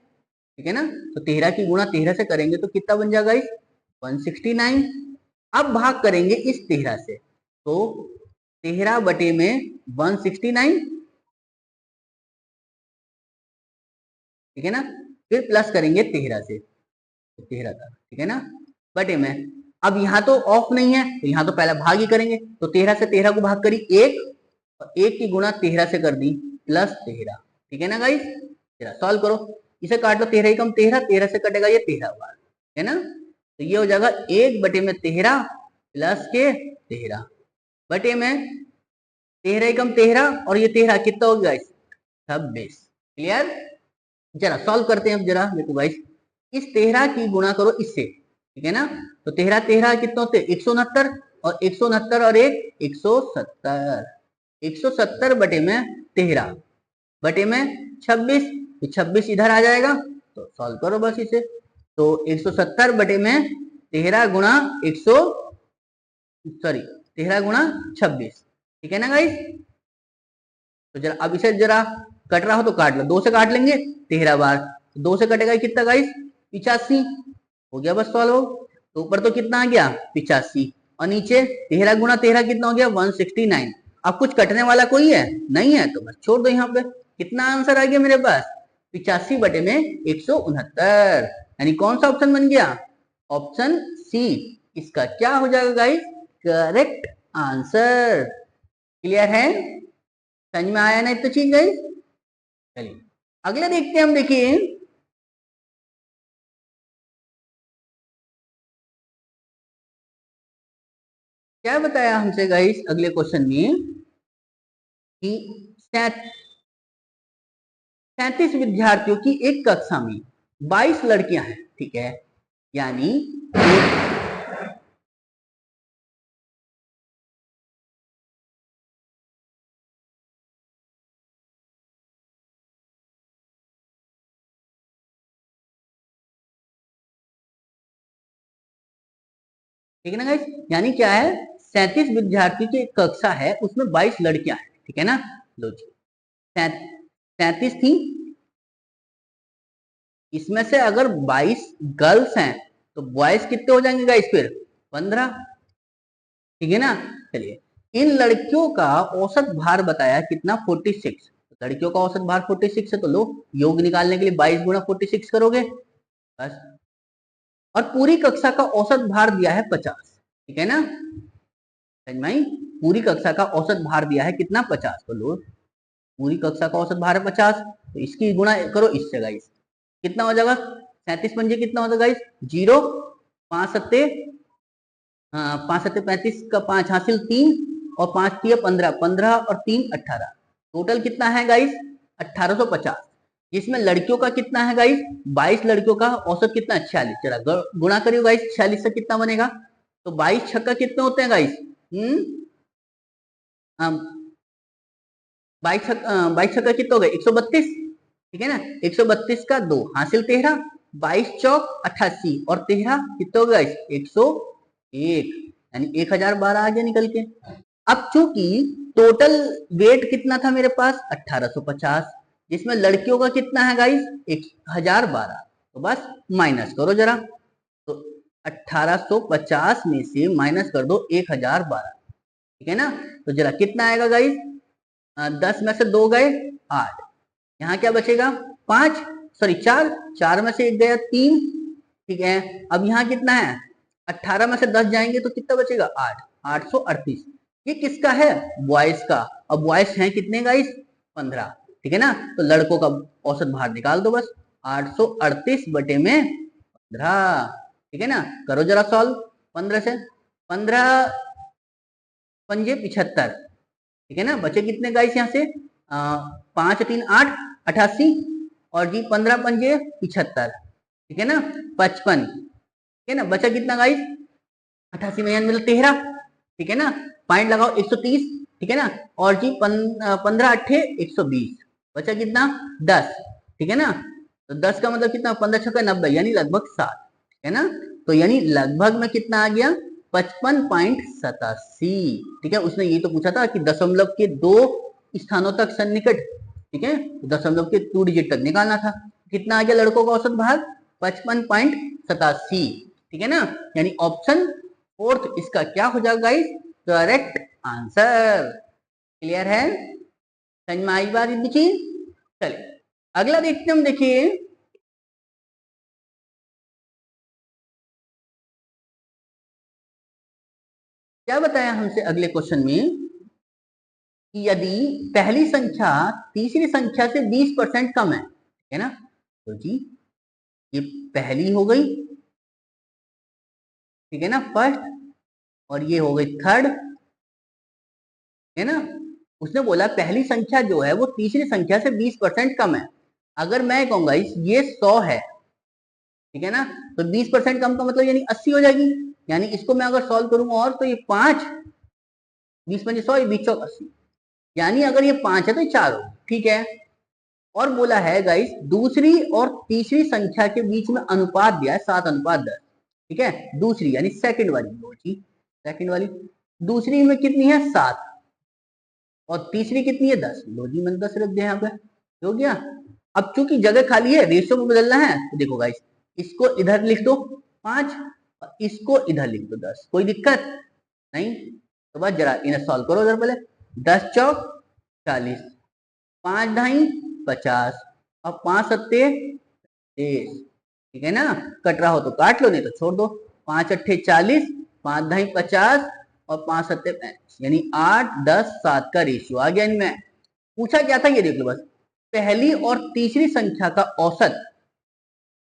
ठीक है ना, तो 13 की गुणा 13 से करेंगे तो कितना बन जाएगा इस? 169। अब भाग करेंगे इस 13 से, तो 13 बटे में 169। ठीक है ना, फिर प्लस करेंगे 13 से, तो 13 था। ठीक है ना, बटे में, अब यहाँ तो ऑफ नहीं है तो यहाँ तो पहले भाग ही करेंगे, तो 13 से 13 को भाग करी 1, और 1 की गुणा 13 से कर दी +13। ठीक है ना गाइस, जरा सॉल्व करो, इसे काट लो, 13 कम 13, 13 से कटेगा ये 13 बार, है ना? तो ये हो जाएगा 1 बटे में 13 प्लस के 13 बटे में 13 कम 13, और ये 13 कितना हो गया? 26। क्लियर? जरा सॉल्व करते हैं अब, जरा देखो गाइस, इस 13 की गुणा करो इससे। ठीक है ना, तो 13 13 कितना होते? 169, और 169 और 1 170, 170 बटे में 13 बटे में 26, तो 26 इधर आ जाएगा, तो सॉल्व करो बस इसे। तो 170 बटे में 13 गुणा 100, सॉरी 13 गुणा 26। ठीक है ना गाइस, तो जरा अब इसे जरा कट रहा हो तो काट लो, 2 से काट लेंगे 13 बार, 2 से कटेगा कितना गाइस? 85। हो गया बस सॉल्व। तो ऊपर तो कितना आ गया? 85, और नीचे 13 गुणा 13 कितना हो गया? 169। अब कुछ कटने वाला कोई है नहीं है, तो बस छोड़ दो यहाँ पे। कितना आंसर आ गया मेरे पास? 85 बटे में 169, यानी कौन सा ऑप्शन बन गया? ऑप्शन सी इसका क्या हो जाएगा गाइस? Correct answer. क्लियर है, समझ में आया ना इतना चीज गाइस? चलिए अगले देखते हैं हम। देखिए क्या बताया हमसे गाइस अगले क्वेश्चन में, कि 37 विद्यार्थियों की एक कक्षा में 22 लड़कियां हैं। ठीक है, यानी ठीक है ना गाइस, यानी क्या है, 37 विद्यार्थियों की एक कक्षा है, उसमें 22 लड़कियां हैं। ठीक है ना। लो जी 37 थी, इसमें से अगर 22 गर्ल्स हैं तो बॉयज कितने हो जाएंगे गाइस फिर 15, ठीक है ना। चलिए इन लड़कियों का औसत भार बताया कितना 46, लड़कियों का औसत भार 46 है तो लो योग निकालने के लिए 22 गुणा 46 करोगे बस। और पूरी कक्षा का औसत भार दिया है 50, ठीक है ना। पूरी कक्षा का औसत भार दिया है कितना 50, तो लो पूरी कक्षा का औसत भार है 50, तो इसकी गुणा करो इससे गाइस, कितना हो जाएगा 37 पंजे कितना होता है गाइस 0, 5 सत्ते 35 का 5 हासिल 3 और 5 3 15, 15 और 3 18, टोटल कितना है गाइस 1850। इसमें लड़कियों का कितना है गाइस 22 लड़कियों का औसत कितना 46, चला गुणा करियो गाइस 46 से कितना बनेगा, तो 22 छक्का कितने होते हैं गाइस 22 छक्का कितना हो गया 132, ठीक है ना। 132 का 2 हासिल 13, 22 चौक 88 और 13 कितना हो गया 101, यानी 1012 आ गया निकल के। अब चूंकि टोटल वेट कितना था मेरे पास 1850, जिसमें लड़कियों का कितना है गाइस 1012, तो बस माइनस करो जरा, तो 1850 में से माइनस कर दो 1012, ठीक है ना। तो जरा कितना आएगा गाइस 10 में से 2 गए 8, यहाँ क्या बचेगा 5 सॉरी 4, 4 में से 1 गया 3, ठीक है। अब यहाँ कितना है 18 में से 10 जाएंगे तो कितना बचेगा 8, 838, ये किसका है बॉयज का। अब बॉयज हैं कितने गाइस 15, ठीक है ना। तो लड़कों का औसत भार निकाल दो बस 838 बटे में 15, ठीक है ना। करो जरा सॉल्व 15 से, 15 पंजे 75, ठीक है ना। बचे कितने गाइस यहाँ से 5 3 8 88 और जी 15 पंजे 75, ठीक है ना 55, ठीक है ना। बचा कितना गाइस 88 में मतलब 13, ठीक है ना। पॉइंट लगाओ 130, ठीक है ना। और जी 15 अट्ठे 120, बचा कितना 10, ठीक है ना। तो 10 का मतलब कितना 15 छक्का 90, यानी लगभग 7, ठीक है ना। तो यानी लगभग में कितना आ गया 55.87, ठीक है। उसने ये तो पूछा था कि दशमलव के 2 स्थानों तक सन्निकट, ठीक है, दशमलव के 2 डिजिट तक निकालना था। कितना आ गया लड़कों का औसत भार 55.87, ठीक है ना। यानी ऑप्शन फोर्थ इसका क्या हो जाएगा गाइस करेक्ट आंसर। क्लियर है, समझ में आई बात इतनी चीज। चलिए अगला देखते हम, देखिए क्या बताया हमसे अगले क्वेश्चन में कि यदि पहली संख्या तीसरी संख्या से 20% कम है ना। तो जी ये पहली हो गई, ठीक है ना फर्स्ट, और ये हो गई थर्ड, है ना। उसने बोला पहली संख्या जो है वो तीसरी संख्या से 20% कम है। अगर मैं कहूंगा ये 100 है, ठीक है ना, तो 20% कम का मतलब यानी 80 हो जाएगी। यानी इसको मैं अगर सॉल्व करूंगा और तो ये 5 20 पंजे 100, 20 चौक 80, यानी अगर ये 5 है तो ये 4 हो, ठीक है। और बोला है गाइस दूसरी और तीसरी संख्या के बीच में अनुपात दिया है 7:10, ठीक है। दूसरी यानी सेकंड वाली, लो जी सेकंड वाली, दूसरी में कितनी है 7 और तीसरी कितनी है 10, लो जी मैंने 10 रख दिया यहाँ पे, हो गया। अब चूंकि जगह खाली है रेशियो में बदलना है, तो देखो गाइस इसको इधर लिख दो 5 और इसको इधर लिख दो 10, कोई दिक्कत नहीं। तो बस जरा इन्हें सॉल्व करो उधर पहले, 10 चौक 40, 5 ढाई 50 और 5 सत्ते 30, ठीक है ना। कट रहा हो तो काट लो, नहीं तो छोड़ दो। 5 अट्ठे 40, 5 ढाई 50 और 5 सत्ते 35, यानी 8 10 7 का रेशियो आ गया इनमें। पूछा क्या था ये देख लो बस, पहली और तीसरी संख्या का औसत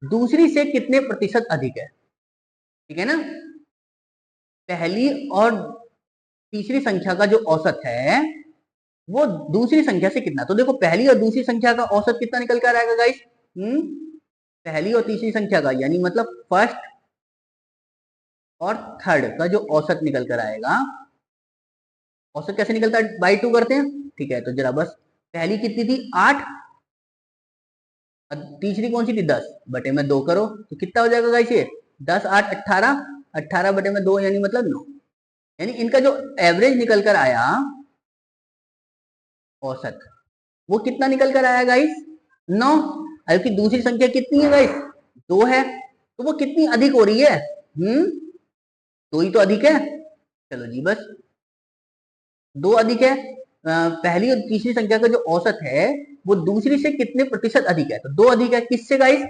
दूसरी से कितने प्रतिशत अधिक है, ठीक है ना। पहली और तीसरी संख्या का जो औसत है वो दूसरी संख्या से कितना, तो देखो पहली और दूसरी संख्या का औसत कितना निकल कर आएगा गाइस पहली और तीसरी संख्या का, यानी मतलब फर्स्ट और थर्ड का जो औसत निकल कर आएगा, औसत कैसे निकलता है बाई 2 करते हैं, ठीक है। तो जरा बस पहली कितनी थी 8 और तीसरी कौन सी थी 10 बटे में 2 करो, तो कितना हो जाएगा गाइस ये 10 8 18, 18 बटे में 2 यानी मतलब 9, यानी इनका जो एवरेज निकल कर आया औसत, वो कितना निकल कर आया गाइस? 9। जबकि दूसरी संख्या कितनी है गाइस? 2 है। तो वो कितनी अधिक हो रही है? 2 ही तो अधिक है। चलो जी, बस 2 अधिक है। पहली और तीसरी संख्या का जो औसत है वो दूसरी से कितने प्रतिशत अधिक है? तो 2 अधिक है। किससे गाइस?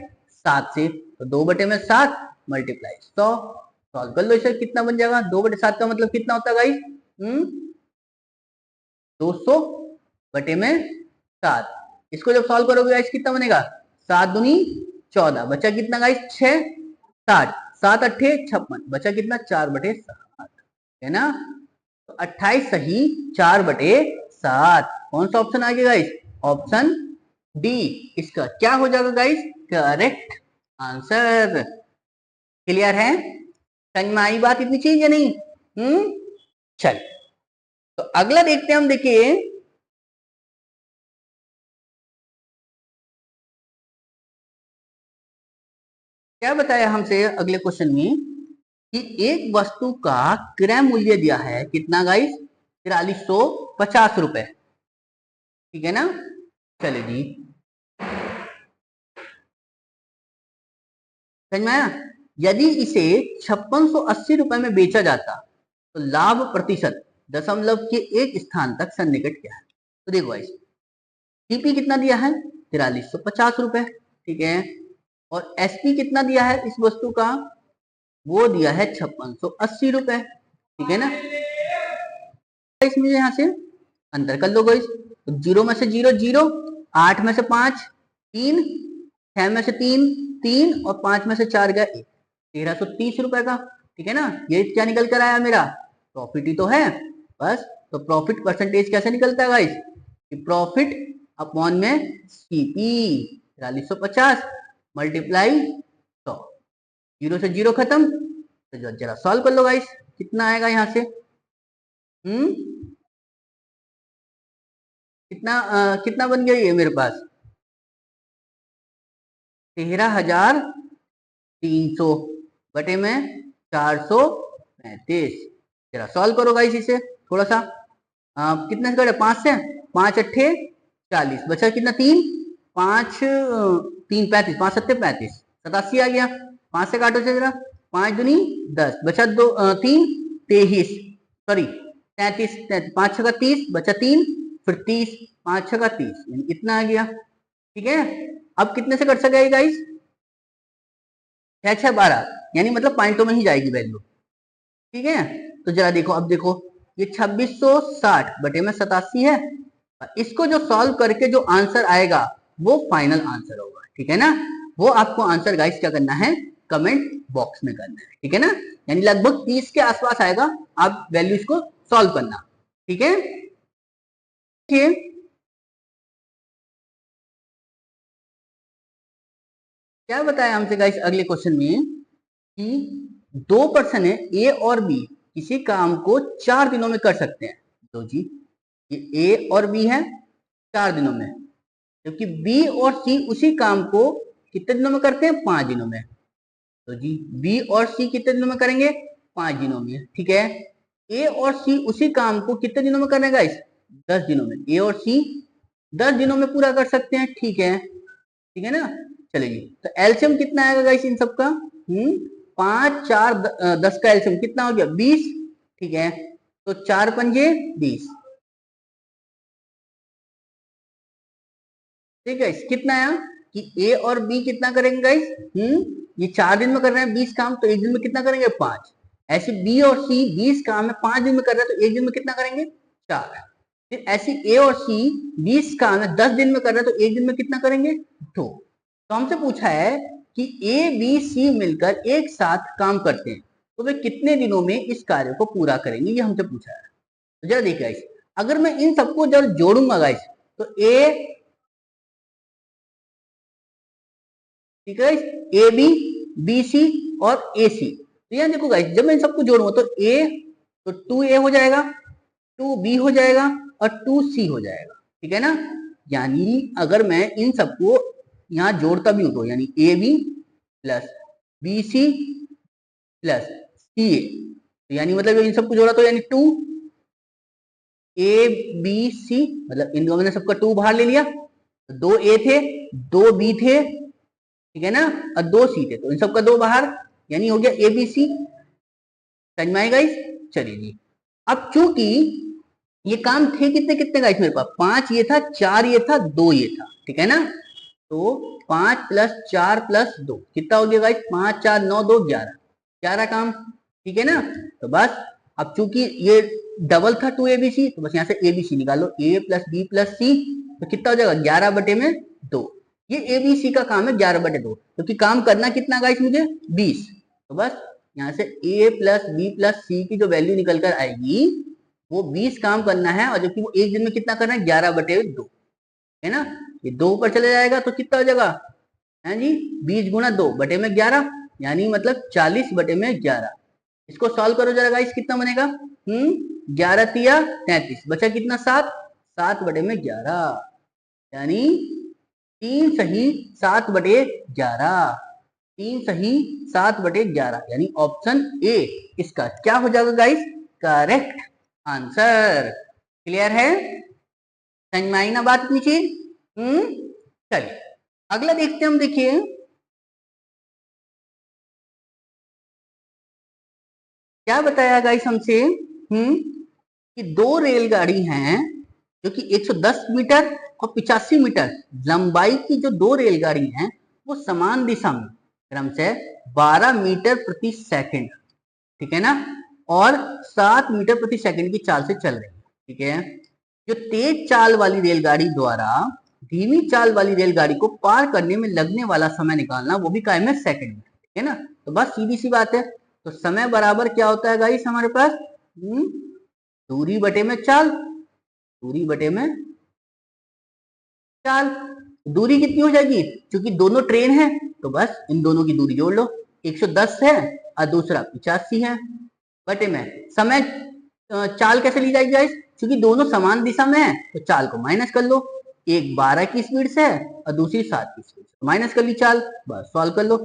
7 से। तो 2/7 मल्टीप्लाई 100। सॉल्व कर लो इसे, कितना बन जाएगा? 2/7 का मतलब कितना होता है गाइस? 200/7। इसको जब सॉल्व करोगे गाइस कितना बनेगा? 7 दूनी 14, बचा कितना गाइस? 6। 60, 7 अट्ठे 56, बचा कितना? 4/7, है ना? तो 28 सही 4/7। कौन सा ऑप्शन आ गया गाइस? ऑप्शन डी इसका क्या हो जाएगा गाइस? Correct answer. क्लियर है? समझ में आई बात इतनी चीज या नहीं? चल, तो अगला देखते हैं हम। देखिए, क्या बताया हमसे अगले क्वेश्चन में कि एक वस्तु का क्रय मूल्य दिया है कितना गाइस? 4350 रुपए। ठीक है ना? चले जी, समझ में आया? यदि इसे 5680 रुपए में बेचा जाता तो लाभ प्रतिशत दशमलव के एक स्थान तक सन्निकट क्या है? तो देखो गाइस, टीपी कितना दिया है? 4350 रुपए। ठीक है। और एसपी कितना दिया है इस वस्तु का? वो दिया है 5680 रुपए। ठीक है ना? इसमें यहां से अंतर कर लो गाइस। तो 0 में से 0 0, 8 में से 5 3, 6 में से 3 3 और 5 में से 4 गया 1, 1330 रुपए का। ठीक है ना? ये क्या निकल कर आया मेरा? प्रॉफिट ही तो है। बस, तो प्रॉफिट परसेंटेज कैसे निकलता है गाइस? प्रॉफिट अपॉन में सीपी 4350 मल्टीप्लाई 100। 0 से 0 खत्म। तो जरा सॉल्व कर लो गाइस, कितना आएगा यहाँ से? हम्म कितना बन गया ये मेरे पास? 13,300 बटे में 435। जरा सॉल्व करो गाइस इसे थोड़ा सा। कितने से कटे? 5 से। 5 अट्ठे 40, बचा कितना? 3। 5 3 35, 5 सत्ते 35, 87 आ गया। 5 से काटो से जरा। 5 दूनी 10, बचा 2 3 23, सॉरी 33, 5 छका 30, बचा 3, फिर 30, 5 छका 30, यानी इतना आ गया। ठीक है। अब कितने से कट सकेगा गाइस? 6 6 12, यानी मतलब पॉइंटों में ही जाएगी वैल्यू। ठीक है। तो जरा देखो, अब देखो, ये 2660/87 है। इसको जो सॉल्व करके जो आंसर आएगा वो फाइनल आंसर होगा। ठीक है ना? वो आपको आंसर गाइस क्या करना है? कमेंट बॉक्स में करना है। ठीक है ना? यानी लगभग 30 के आसपास आएगा। आप वैल्यू इसको सॉल्व करना। ठीक है। क्या बताया हमसे गाइस अगले क्वेश्चन में कि 2 पर्सन है ए और बी किसी काम को 4 दिनों में कर सकते हैं। तो जी, ये ए और बी है 4 दिनों में, जबकि बी और सी उसी काम को कितने दिनों में करते हैं? 5 दिनों में। तो जी, बी और सी कितने दिनों में करेंगे? 5 दिनों में। ठीक है। ए और सी उसी काम को कितने दिनों में करने गाइस? 10 दिनों में। ए और सी 10 दिनों में पूरा कर सकते हैं। ठीक है। ठीक है ना? चलिए, तो एल्सियम कितना आएगा गाइस इन सबका? 5 4 10 का एल्सियम कितना हो गया? 20। ठीक है। तो 4 पंजे 20। ठीक है। कितना आया कि ए और बी कितना करेंगे गाइस? ये 4 दिन में कर रहे हैं 20 काम, तो एक दिन में कितना करेंगे? 5। ऐसे बी और सी 20 काम है 5 दिन में कर रहे हैं, तो एक दिन में कितना करेंगे? 4। फिर ऐसे ए और सी 20 काम है 10 दिन में कर रहे हैं, तो एक दिन में कितना करेंगे? 2। तो हमसे पूछा है कि ए बी सी मिलकर एक साथ काम करते हैं तो वे कितने दिनों में इस कार्य को पूरा करेंगे, ये हमसे पूछा है। तो जरा देखिए गाइस, अगर मैं इन सबको जब जोड़ूंगा गाइस, तो ए, ठीक है, ए बी, बी सी और ए सी। तो यहाँ देखो गाइस, जब मैं इन सबको जोड़ूंगा तो ए, तो 2a हो जाएगा, 2b हो जाएगा और 2c हो जाएगा। ठीक है ना? यानी अगर मैं इन सबको यहाँ जोड़ता भी हूं तो यानी A B plus B C plus C A, तो यानी मतलब इन सबको जोड़ा तो यानी 2, ए बी सी, मतलब इन दोनों ने सबका 2 बाहर ले लिया, तो 2 ए थे, 2 बी थे, ठीक है ना, और 2 सी थे, तो इन सबका 2 बाहर, यानी हो गया ए बी सी। समझ में आएगा गाइस? चलिए जी, अब चूंकि ये काम थे कितने कितने गाइस मेरे पास, 5 ये था, 4 ये था, 2 ये था, ठीक है ना, तो 5 प्लस 4 प्लस 2 कितना हो गया गाइस, 5 4 9 2 11, 11 काम, ठीक है ना। तो बस अब चूंकि ये डबल था 2 एबीसी, तो बस यहाँ से एबीसी निकालो, ए प्लस बी प्लस सी, तो कितना हो जाएगा 11 बटे में 2। ये एबीसी का काम है 11 बटे 2, क्योंकि काम करना कितना गाइस मुझे 20, तो बस यहाँ से ए प्लस बी प्लस सी की जो वैल्यू निकल कर आएगी वो 20 काम करना है, और जबकि वो एक दिन में कितना करना है 11 बटे 2, है ना। ये 2 ऊपर चले जाएगा तो कितना हो जाएगा, है जी 20 गुना 2 बटे में 11, यानी मतलब 40 बटे में 11। इसको सॉल्व करो जरा गाइस, कितना बनेगा, 11 तिया 33, बचा कितना 7, 7 बटे में 11, यानी 3 सही 7 बटे 11, 3 सही 7 बटे 11, यानी ऑप्शन ए इसका क्या हो जाएगा गाइस, करेक्ट आंसर। क्लियर है? समझ में आई ना बात इतनी चीज? चलिए अगला देखते हैं हम, देखिए क्या बताया गाइस हमसे, कि 2 रेलगाड़ी हैं जो कि 110 मीटर और 85 मीटर लंबाई की जो 2 रेलगाड़ी हैं वो समान दिशा में क्रमशः 12 मीटर प्रति सेकंड, ठीक है ना, और 7 मीटर प्रति सेकंड की चाल से चल रही है, ठीक है। जो तेज चाल वाली रेलगाड़ी द्वारा धीमी चाल वाली रेलगाड़ी को पार करने में लगने वाला समय निकालना, वो भी काय में सेकंड में, ठीक है ना। तो बस सीधी सी बात है, तो समय बराबर क्या होता है गाइस हमारे पास, दूरी बटे में चाल, दूरी बटे में चाल। दूरी कितनी हो जाएगी, क्योंकि दोनों ट्रेन है तो बस इन दोनों की दूरी जोड़ लो, 110 है और दूसरा 85 है, बटे में समय। चाल कैसे ली जाएगी गाइस, क्योंकि दोनों समान दिशा में है तो चाल को माइनस कर लो, एक 12 की स्पीड से है और दूसरी 7 की स्पीड से, माइनस कर ली चाल, बस सॉल्व कर लो।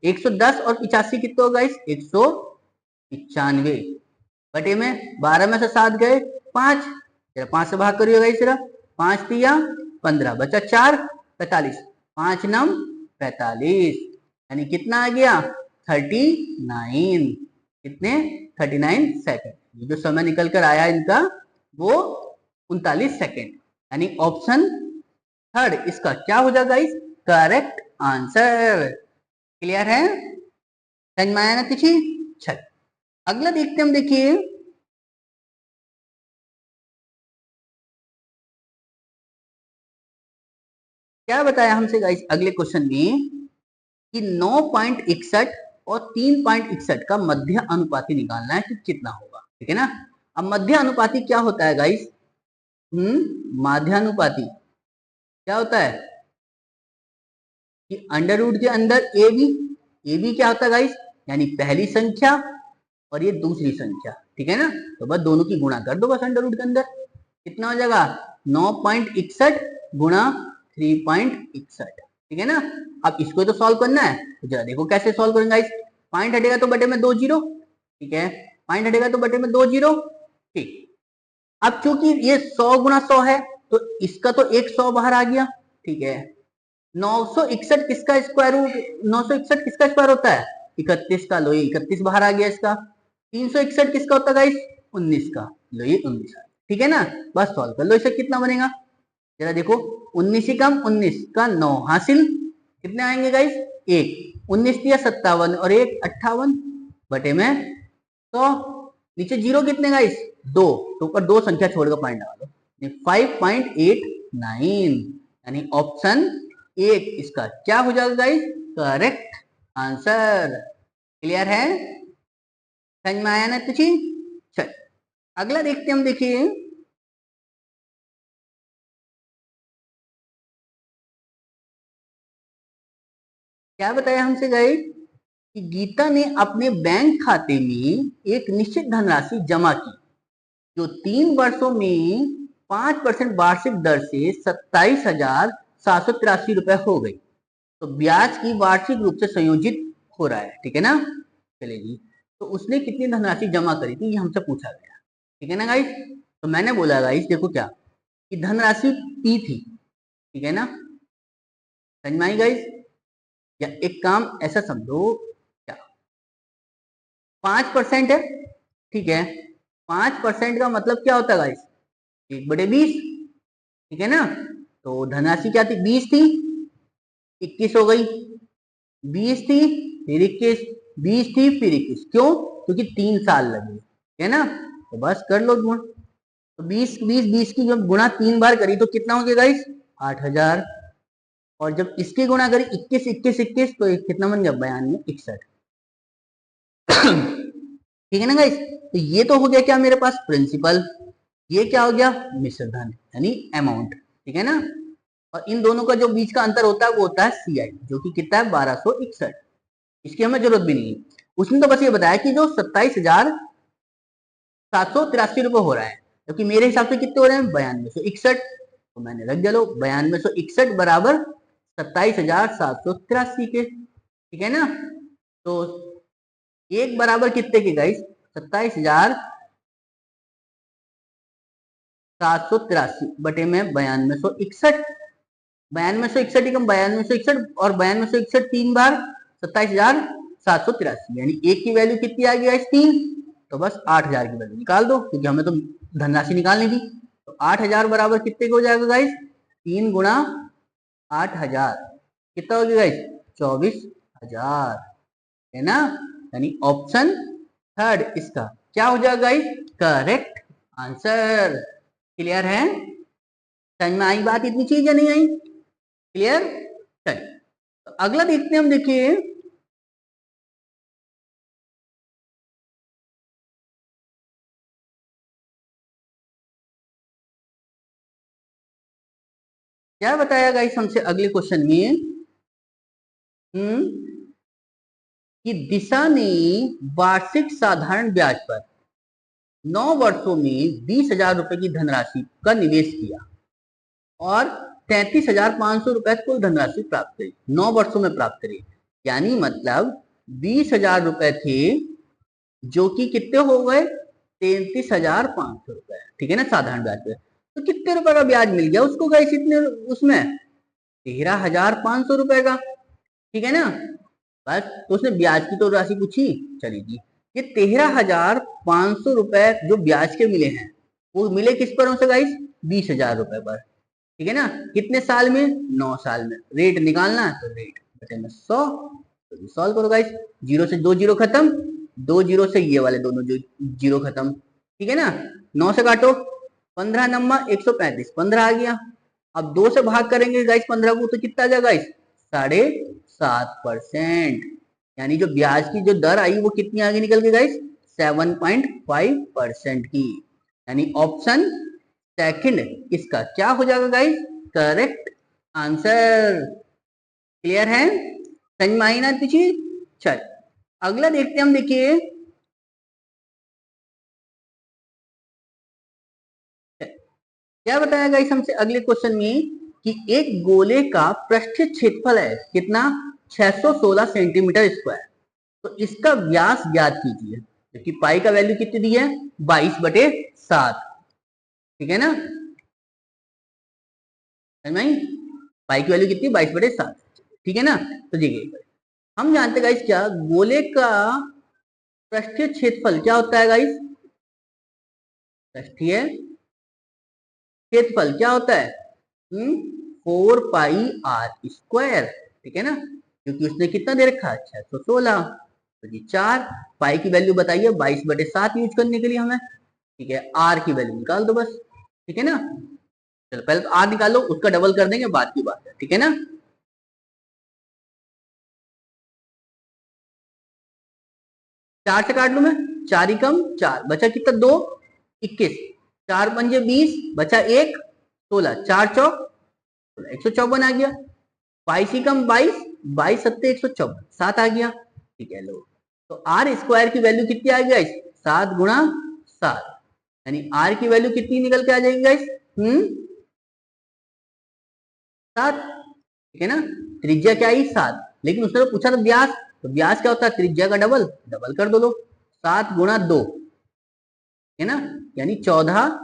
110 और 85 कितने हो गाइस, 195, बटे में 12 में से 7 गए 5, 5 से भाग करिएगा इस तरह, 5 तिया 15, बचा 4 45, 5 नम 45, यानी कितना आ गया 39, कितने 39 सेकंड। ये जो समय निकल कर आया इनका वो 39 सेकंड, यानी ऑप्शन थर्ड इसका क्या हो जाएगा इस करेक्ट आंसर। क्लियर है? समझ में आया ना किसी? चल अगला देखते हम, देखिए क्या बताया हमसे गाइस अगले क्वेश्चन में, कि 9.61 और 3.61 का मध्य अनुपाती निकालना है कि कितना होगा, ठीक है ना। अब मध्य अनुपाती क्या होता है गाइस, माध्यानुपाती क्या होता है कि अंडर रूट के अंदर ए बी क्या होता है गाइस, यानी पहली संख्या और ये दूसरी संख्या, ठीक है ना, तो बस दोनों की गुणा कर दो बस अंडर रूट के अंदर, कितना हो जाएगा 9.61 गुणा 3.61, ठीक है ना। अब इसको तो सॉल्व करना है, तो जरा देखो कैसे सॉल्व करेंगे गाइस, पॉइंट हटेगा तो बटे में 2 जीरो, ठीक है, पॉइंट हटेगा तो बटे में 2 जीरो, ठीक। अब चूंकि ये 100 गुणा 100 है तो इसका तो एक 100 बाहर आ गया, ठीक है। 961 किसका स्क्वायर रूट, 961 किसका स्क्वायर होता है 31 का, लो ये 31 बाहर आ गया इसका। 361 किसका होता है गाइस 19 का, लो ये 19, ठीक है ना। बस सॉल्व कर लो, इसे कितना बनेगा जरा देखो, 19 ही कम 19 का 9 हासिल, कितने आएंगे गाइस 1, 19 दिया 57 और 1 58, बटे में 100, नीचे जीरो कितने गाइस 2, तो ऊपर 2 संख्या छोड़कर पॉइंट लगा दो, 5.89, यानी ऑप्शन 1 इसका क्या हो जाएगा गाइस करेक्ट आंसर। क्लियर है? समझ में आया ना तुझे? चल अगला देखते हम, देखिए क्या बताया हमसे गाइस, कि गीता ने अपने बैंक खाते में एक निश्चित धनराशि जमा की जो 3 वर्षों में 5% वार्षिक दर से 27,783 रुपए हो गई, तो ब्याज की वार्षिक रूप से संयोजित हो रहा है, ठीक है ना। चलिए जी, तो उसने कितनी धनराशि जमा करी थी ये हमसे पूछा गया, ठीक है ना गाइस। तो मैंने बोला गाइस देखो क्या कि धनराशि पी थी, ठीक है ना, समझ में आई गाइस? या एक काम ऐसा समझो, क्या 5% है, ठीक है, 5% का मतलब क्या होता है गाइस? 1/20, ठीक है ना। तो धनराशि क्या थी? 20 थी, 21 हो गई, 20 थी फिर 21, 20 थी फिर 21, क्यों? क्योंकि 3 साल लगे, है ना। तो बस कर लो गुण। तो 20 की जब गुणा 3 बार करी तो कितना हो गया गाइस? 8,000। और जब इसकी गुणा करी 21 21 21 तो कितना बन गया? 92 61। ठीक है ना गाइस? तो ये तो हो गया क्या मेरे पास? प्रिंसिपल। ये क्या हो गया? मिश्र धन यानी अमाउंट, ठीक है ना। और इन दोनों का जो बीच का अंतर होता है वो होता है CI, जो कि कितना है? 1261। इसकी हमें जरूरत भी नहीं है। उसने तो बस ये बताया कि जो 27,783 रुपये हो रहा है, क्योंकि मेरे हिसाब से कितने हो रहे हैं? 9261। तो मैंने रख दिया, लो 9261 बराबर 27,783 के, ठीक है ना। तो एक बराबर कितने के गाइस? 27,783 बटे में 9261। 9261 एकम 9261, और 9261 3 बार 27,783, यानी एक की वैल्यू कितनी आ गई? 3। तो बस 8,000 की वैल्यू निकाल दो, क्योंकि हमें तो धनराशि निकालनी थी। तो 8,000 बराबर कितने को हो जाएगा गाइस? 3 गुणा 8,000 कितना हो गया गाइस? 24,000, है ना। यानी ऑप्शन थर्ड इसका क्या हो जाएगा गाइस? Correct answer. क्लियर है? समझ में आई बात? इतनी चीज या नहीं आई? क्लियर? चलिए तो अगला देखते हैं हम। देखिए क्या बताया गाइस हमसे अगले क्वेश्चन में। कि दिशा ने वार्षिक साधारण ब्याज पर 9 वर्षों में 20,000 रुपए की धनराशि का निवेश किया और 33,500 रुपए कुल धनराशि प्राप्त करी, 9 वर्षों में प्राप्त करी। यानी मतलब 20,000 रुपए थे, जो कि कितने हो गए? 33,500 रुपए, ठीक है ना, साधारण ब्याज पे। तो कितने रुपए का ब्याज मिल गया उसको गाइस इतने उसमें? 13,500 रुपए का, ठीक है ना। बस तो उसने ब्याज की तो राशि पूछी, चलिए जी। ये 13,500 रुपए जो ब्याज के मिले हैं, वो मिले किस पर हमसे गाइस? 20,000 रुपए पर, ठीक है ना। कितने साल में? 9 साल में। रेट निकालना है तो रेट बटे में 100, तो सॉल्व करो गाइस। 0 से 2 जीरो खत्म, 2 जीरो से ये वाले दोनों जो जीरो खत्म, ठीक है ना। 9 से काटो, 15 नंबर 135, 15 आ गया। अब 2 से भाग करेंगे गाइस 15 को, तो कितना आ जाएगा गाइस? 7.5%। यानी जो ब्याज की जो दर आई वो कितनी आगे निकल के गाइस? 7.5% की। यानी ऑप्शन सेकंड इसका क्या हो जाएगा गाइस? Correct answer. क्लियर है? समझ में आई ना चीज? चल अगला देखते हैं हम। देखिए क्या बताया गाइस हमसे अगले क्वेश्चन में। कि एक गोले का पृष्ठीय क्षेत्रफल है कितना? 616 सेंटीमीटर स्क्वायर। तो इसका व्यास ज्ञात कीजिए, क्योंकि पाई का वैल्यू कितनी दी है? 22/7, ठीक है ना। समझ में? पाई की वैल्यू कितनी? 22/7, ठीक है ना। तो देखिए हम जानते गाइस क्या गोले का पृष्ठीय क्षेत्रफल क्या होता है गाइस? पृष्ठीय क्षेत्रफल क्या होता है? 4πr², ठीक है ना। क्योंकि उसने कितना दे रखा है? 616। तो जी 4 पाई की वैल्यू बताइए 22/7 यूज करने के लिए हमें, ठीक है। आर की वैल्यू निकाल दो बस, ठीक है ना। चलो पहले तो आर निकालो, उसका डबल कर देंगे, बाद की बात है, ठीक है ना। 4 से काट लू मैं, 4 ही कम 4 बचा कितना? 2 21, 4 पंजे 20 बचा 1 16, 4 चौक 154 आ गया। 22 ही कम 22, 22 सत्ते 154, 7 आ गया, ठीक है। लो तो आर स्क्वायर की वैल्यू कितनी आ गई? 7 गुणा 7, यानी आर की वैल्यू कितनी निकल के आ जाएगी गाइस? 7, ठीक है ना। त्रिज्या क्या आई? 7, लेकिन उसने तो पूछा था व्यास, तो व्यास क्या होता है? त्रिज्या का डबल, डबल कर दो लो। 7 गुणा 2, है ना, यानी 14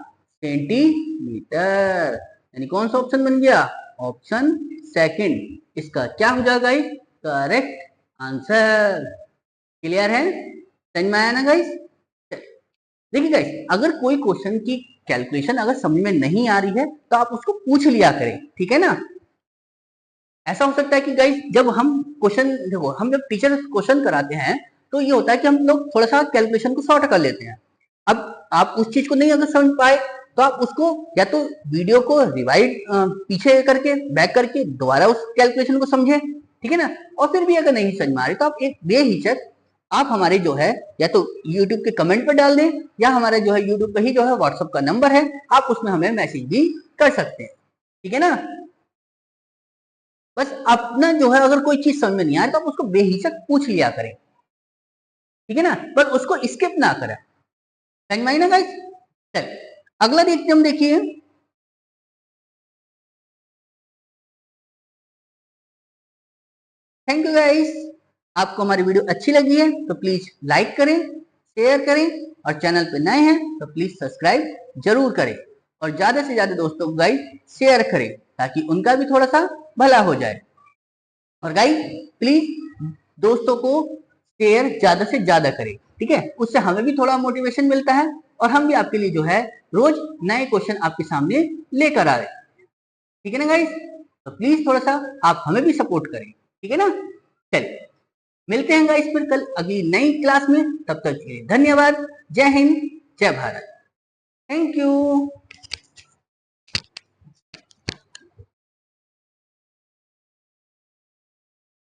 सेंटीमीटर। यानी कौन सा ऑप्शन बन गया? ऑप्शन सेकंड इसका क्या हो जाएगा गाइस? Correct answer. क्लियर है? समझ में आया ना गाइस? देखिए गाइस, अगर कोई क्वेश्चन की कैलकुलेशन अगर समझ में नहीं आ रही है तो आप उसको पूछ लिया करें, ठीक है ना। ऐसा हो सकता है कि गाइस जब हम क्वेश्चन, देखो हम जब टीचर क्वेश्चन कराते हैं तो ये होता है कि हम लोग थोड़ा सा कैलकुलेशन को शॉर्ट कर लेते हैं। अब आप उस चीज को नहीं अगर समझ पाए तो आप उसको या तो वीडियो को रिवाइड पीछे करके बैक करके दोबारा उस कैलकुलेशन को समझे, ठीक है ना। और फिर भी अगर नहीं समझ में आ रही तो आप एक बेहिचक आप हमारे जो है या तो यूट्यूब के कमेंट पर डाल दें या हमारे जो है यूट्यूब पे ही जो है व्हाट्सएप का नंबर है, आप उसमें हमें मैसेज भी कर सकते हैं, ठीक है ना। बस अपना जो है अगर कोई चीज समझ में नहीं आ रही तो आप उसको बेहिचक पूछ लिया करें, ठीक है ना, पर उसको स्किप ना करें। समझ में आई ना गाइस? चल अगला देखते हम, देखिए थैंक यू गाइस। आपको हमारी वीडियो अच्छी लगी है तो प्लीज लाइक करें, शेयर करें और चैनल पे नए हैं तो प्लीज सब्सक्राइब जरूर करें और ज्यादा से ज्यादा दोस्तों को गाइस शेयर करें ताकि उनका भी थोड़ा सा भला हो जाए। और गाइस प्लीज दोस्तों को शेयर ज्यादा से ज्यादा करें, ठीक है, उससे हमें भी थोड़ा मोटिवेशन मिलता है और हम भी आपके लिए जो है रोज नए क्वेश्चन आपके सामने लेकर आ रहे हैं, ठीक है ना गाइस। तो प्लीज थोड़ा सा आप हमें भी सपोर्ट करें, ठीक है ना। चलिए मिलते हैं गाइस फिर कल अगली नई क्लास में, तब तक के लिए धन्यवाद। जय हिंद, जय भारत। Thank you.